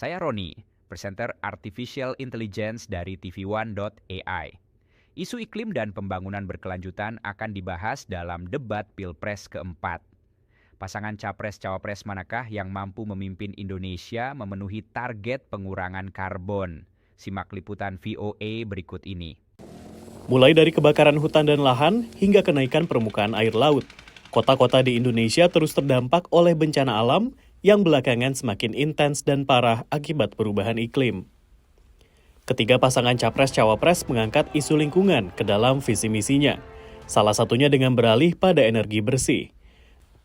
Saya Roni, presenter Artificial Intelligence dari TV1.ai. Isu iklim dan pembangunan berkelanjutan akan dibahas dalam debat Pilpres keempat. Pasangan Capres-Cawapres manakah yang mampu memimpin Indonesia memenuhi target pengurangan karbon? Simak liputan VOA berikut ini. Mulai dari kebakaran hutan dan lahan hingga kenaikan permukaan air laut, kota-kota di Indonesia terus terdampak oleh bencana alam yang belakangan semakin intens dan parah akibat perubahan iklim. Ketiga pasangan Capres-Cawapres mengangkat isu lingkungan ke dalam visi misinya, salah satunya dengan beralih pada energi bersih.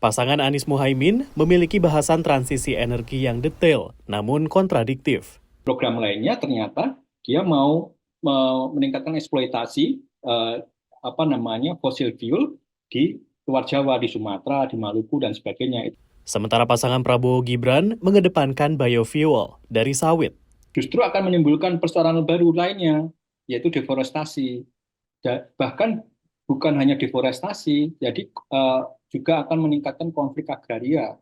Pasangan Anies Muhaimin memiliki bahasan transisi energi yang detail, namun kontradiktif. Program lainnya ternyata dia mau meningkatkan eksploitasi fosil fuel di luar Jawa, di Sumatera, di Maluku dan sebagainya. Sementara pasangan Prabowo Gibran mengedepankan biofuel dari sawit. Justru akan menimbulkan persoalan baru lainnya, yaitu deforestasi. Bahkan bukan hanya deforestasi, jadi juga akan meningkatkan konflik agraria.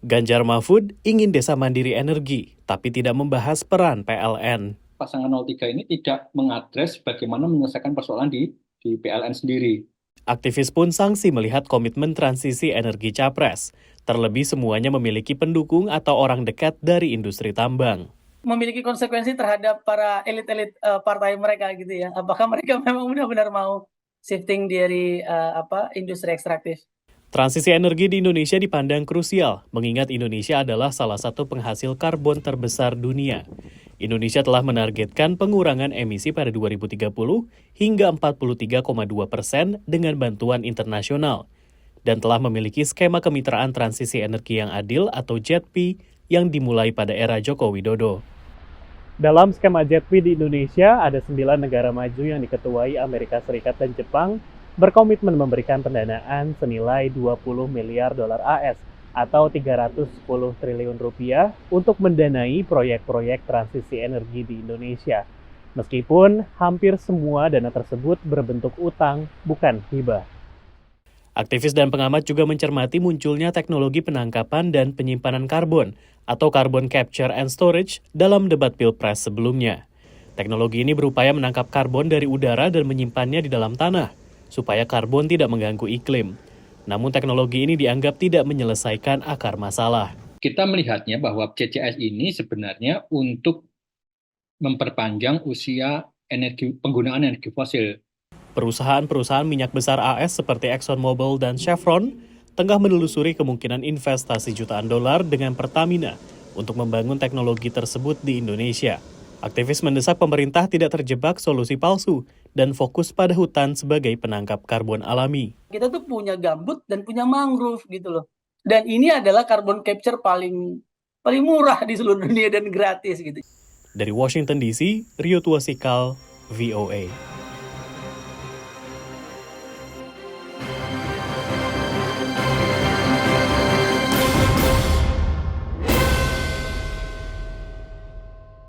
Ganjar Mahfud ingin desa mandiri energi, tapi tidak membahas peran PLN. Pasangan 03 ini tidak mengadres bagaimana menyelesaikan persoalan di PLN sendiri. Aktivis pun sangsi melihat komitmen transisi energi Capres. Terlebih semuanya memiliki pendukung atau orang dekat dari industri tambang. Memiliki konsekuensi terhadap para elit-elit partai mereka gitu ya. Apakah mereka memang benar-benar mau shifting dari industri ekstraktif? Transisi energi di Indonesia dipandang krusial, mengingat Indonesia adalah salah satu penghasil karbon terbesar dunia. Indonesia telah menargetkan pengurangan emisi pada 2030 hingga 43,2% dengan bantuan internasional, dan telah memiliki skema kemitraan transisi energi yang adil atau JETP yang dimulai pada era Joko Widodo. Dalam skema JETP di Indonesia, ada 9 negara maju yang diketuai Amerika Serikat dan Jepang berkomitmen memberikan pendanaan senilai 20 miliar dolar AS atau 310 triliun rupiah untuk mendanai proyek-proyek transisi energi di Indonesia. Meskipun hampir semua dana tersebut berbentuk utang, bukan hibah. Aktivis dan pengamat juga mencermati munculnya teknologi penangkapan dan penyimpanan karbon atau carbon capture and storage dalam debat Pilpres sebelumnya. Teknologi ini berupaya menangkap karbon dari udara dan menyimpannya di dalam tanah, supaya karbon tidak mengganggu iklim. Namun teknologi ini dianggap tidak menyelesaikan akar masalah. Kita melihatnya bahwa CCS ini sebenarnya untuk memperpanjang usia penggunaan energi fosil. Perusahaan-perusahaan minyak besar AS seperti ExxonMobil dan Chevron tengah menelusuri kemungkinan investasi jutaan dolar dengan Pertamina untuk membangun teknologi tersebut di Indonesia. Aktivis mendesak pemerintah tidak terjebak solusi palsu dan fokus pada hutan sebagai penangkap karbon alami. Kita tuh punya gambut dan punya mangrove gitu loh. Dan ini adalah carbon capture paling murah di seluruh dunia dan gratis gitu. Dari Washington DC, Rio Tuasikal, VOA.